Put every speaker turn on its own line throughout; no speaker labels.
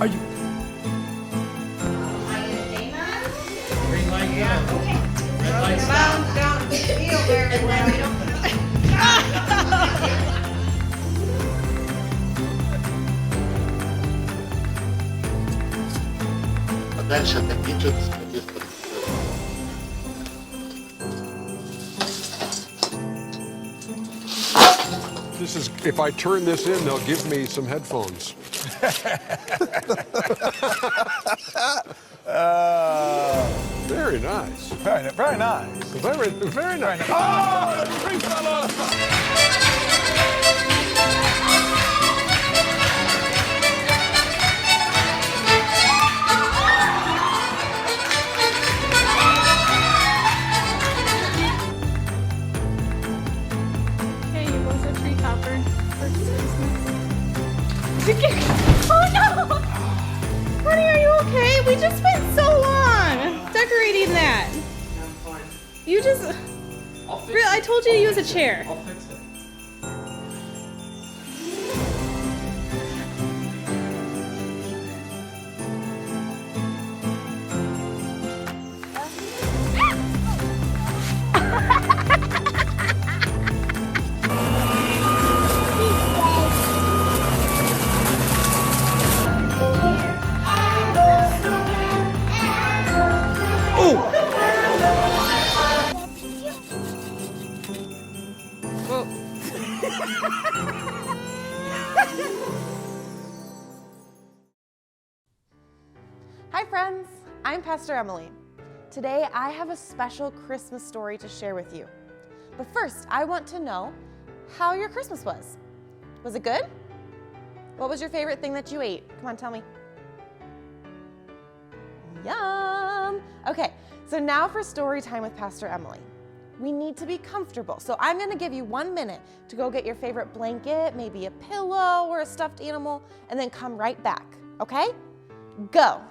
Are you?
Green light, yeah. Okay. Red light, stop.
Down the field there.
Attention, the Egypt is
This is, if I turn this in, they'll give me some headphones. Very nice.
Very nice.
Very nice.
Oh, the tree fell off.
Hey, you was a tree topper for Christmas. Oh no! Honey, are you okay? We just spent so long decorating that. You just. Really, I told you to use a chair.
I'll fix it.
Hi friends, I'm Pastor Emily. Today I have a special Christmas story to share with you. But first, I want to know how your Christmas was. Was it good? What was your favorite thing that you ate? Come on, tell me. Yum! Okay, so now for story time with Pastor Emily. We need to be comfortable, so I'm gonna give you 1 minute to go get your favorite blanket, maybe a pillow or a stuffed animal, and then come right back, okay? Go!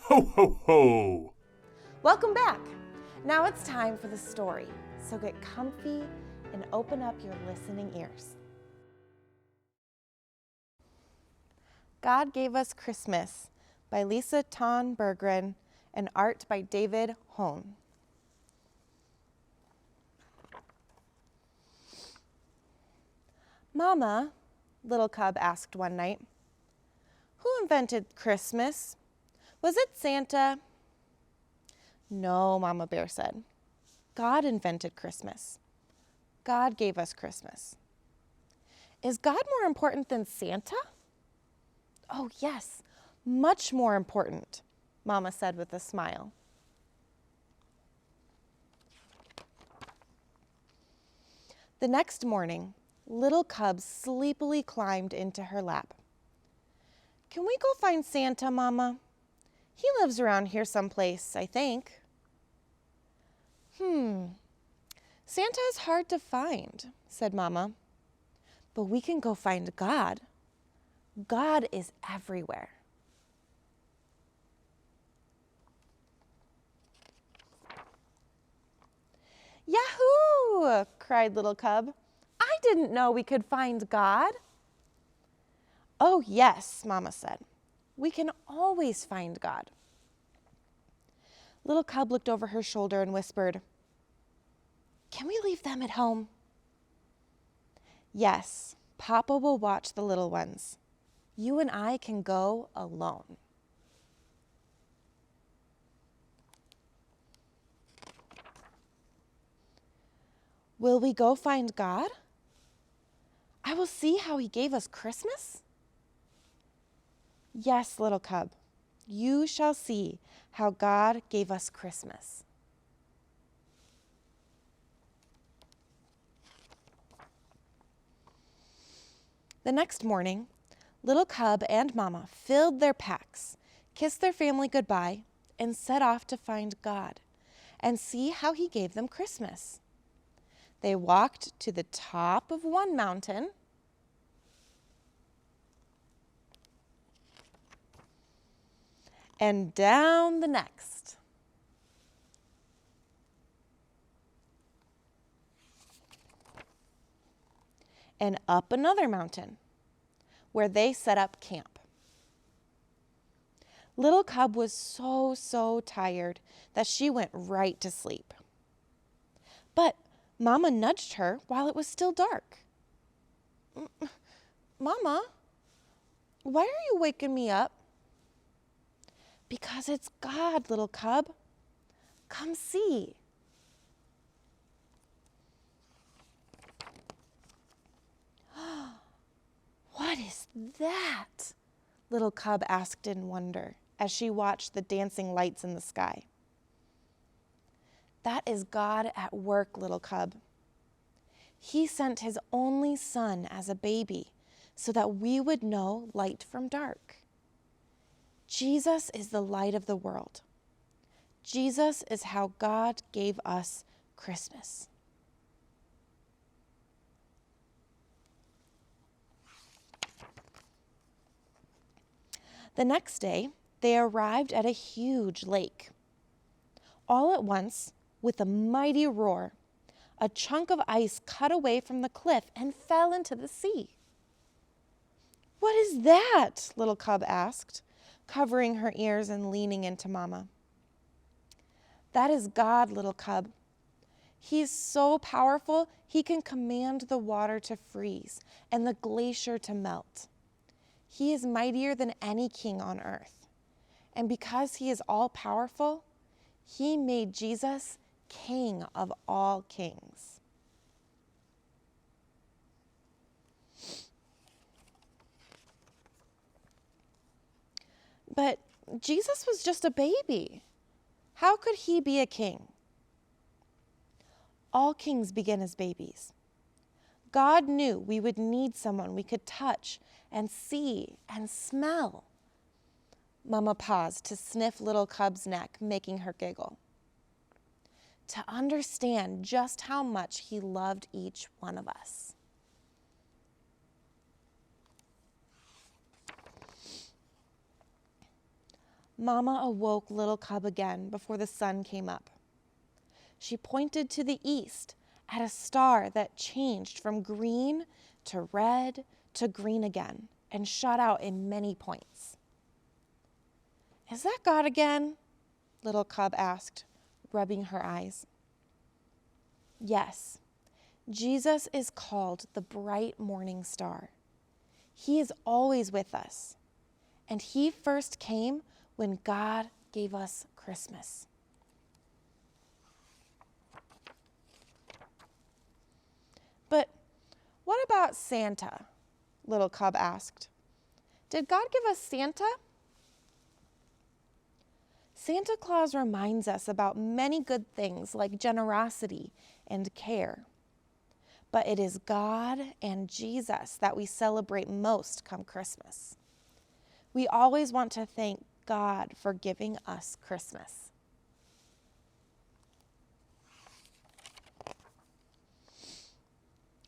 Ho, ho, ho.
Welcome back. Now it's time for the story, so get comfy and open up your listening ears. God Gave Us Christmas by Lisa Ton Berggren and art by David Hone. Mama, Little Cub asked one night, who invented Christmas? Was it Santa? No, Mama Bear said. God invented Christmas. God gave us Christmas. Is God more important than Santa? Oh, yes, much more important, Mama said with a smile. The next morning, Little Cub sleepily climbed into her lap. Can we go find Santa, Mama? He lives around here someplace, I think. Santa is hard to find, said Mama. But we can go find God. God is everywhere. Yahoo! Cried Little Cub. I didn't know we could find God. Oh, yes, Mama said. We can always find God. Little Cub looked over her shoulder and whispered, can we leave them at home? Yes, Papa will watch the little ones. You and I can go alone. Will we go find God? I will see how he gave us Christmas? Yes, little cub, you shall see how God gave us Christmas. The next morning, little cub and mama filled their packs, kissed their family goodbye, and set off to find God and see how he gave them Christmas. They walked to the top of one mountain and down the next. And up another mountain where they set up camp. Little cub was so tired that she went right to sleep. But Mama nudged her while it was still dark. Mama, why are you waking me up? Because it's God, little cub. Come see. What is that? Little cub asked in wonder as she watched the dancing lights in the sky. That is God at work, little cub. He sent his only son as a baby so that we would know light from dark. Jesus is the light of the world. Jesus is how God gave us Christmas. The next day, they arrived at a huge lake. All at once, with a mighty roar, a chunk of ice cut away from the cliff and fell into the sea. What is that? Little cub asked, covering her ears and leaning into Mama. That is God, little cub. He's so powerful, he can command the water to freeze and the glacier to melt. He is mightier than any king on earth. And because he is all-powerful, he made Jesus King of all kings. But Jesus was just a baby. How could he be a king? All kings begin as babies. God knew we would need someone we could touch and see and smell. Mama paused to sniff little cub's neck, making her giggle. To understand just how much he loved each one of us. Mama awoke little cub again before the sun came up. She pointed to the east at a star that changed from green to red to green again and shot out in many points. Is that God again? Little cub asked, rubbing her eyes. Yes, Jesus is called the bright morning star. He is always with us, and he first came when God gave us Christmas. But what about Santa? Little cub asked. Did God give us Santa? Santa Claus reminds us about many good things like generosity and care. But it is God and Jesus that we celebrate most come Christmas. We always want to thank God for giving us Christmas.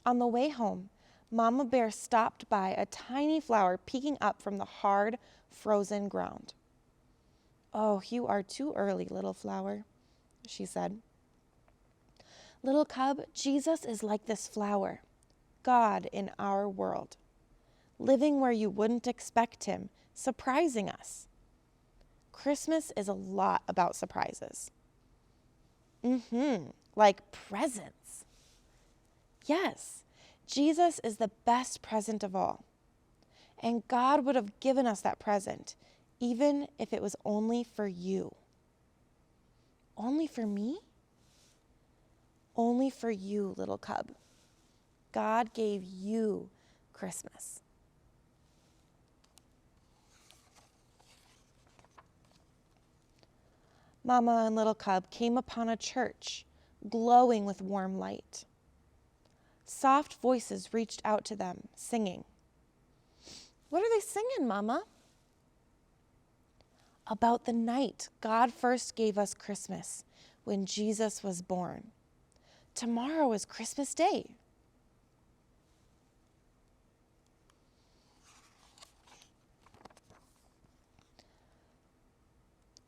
On the way home, Mama Bear stopped by a tiny flower peeking up from the hard, frozen ground. Oh, you are too early, little flower, she said. Little cub, Jesus is like this flower, God in our world, living where you wouldn't expect him, surprising us. Christmas is a lot about surprises. Like presents. Yes, Jesus is the best present of all. And God would have given us that present, even if it was only for you. Only for me? Only for you, little cub. God gave you Christmas. Mama and little cub came upon a church glowing with warm light. Soft voices reached out to them, singing. What are they singing, Mama? About the night God first gave us Christmas, when Jesus was born. Tomorrow is Christmas Day.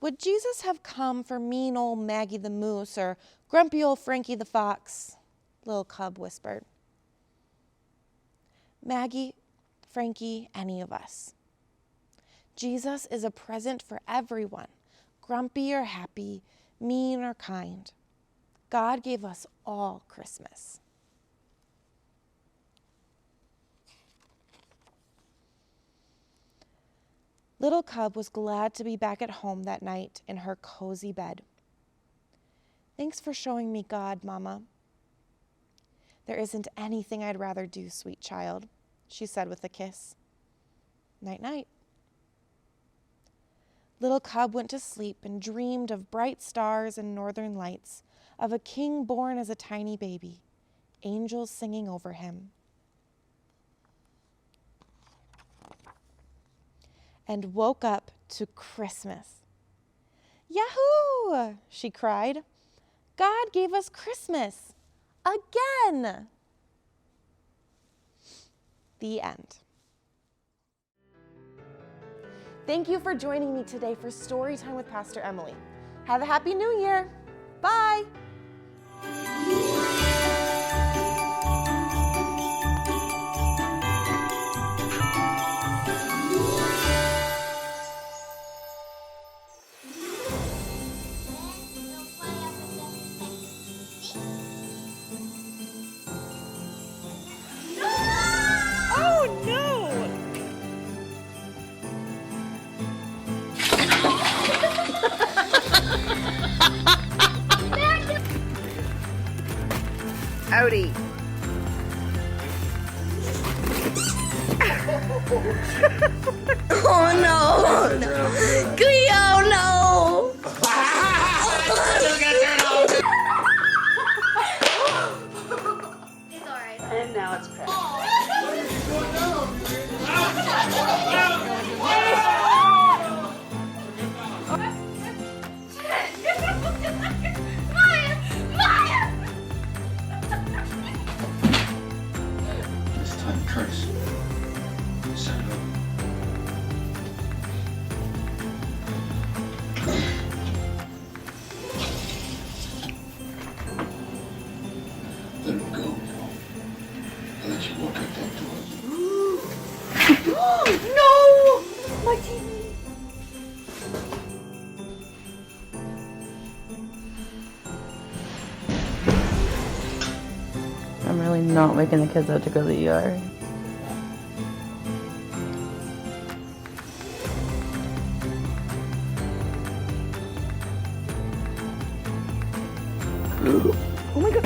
Would Jesus have come for mean old Maggie the Moose or grumpy old Frankie the Fox? Little cub whispered. Maggie, Frankie, any of us. Jesus is a present for everyone, grumpy or happy, mean or kind. God gave us all Christmas. Little Cub was glad to be back at home that night in her cozy bed. Thanks for showing me God, Mama. There isn't anything I'd rather do, sweet child, she said with a kiss. Night-night. Little Cub went to sleep and dreamed of bright stars and northern lights, of a king born as a tiny baby, angels singing over him. And woke up to Christmas. Yahoo! She cried. God gave us Christmas again. The end. Thank you for joining me today for Storytime with Pastor Emily. Have a happy new year. Bye.
Howdy. Oh no! Cleo, no! It's alright. And now it's cracked.
This time, Curtis. Set it up. Let him go. I'll let you walk out that door.
No! My TV.
I'm really not making the kids have to go to the ER. Oh my god.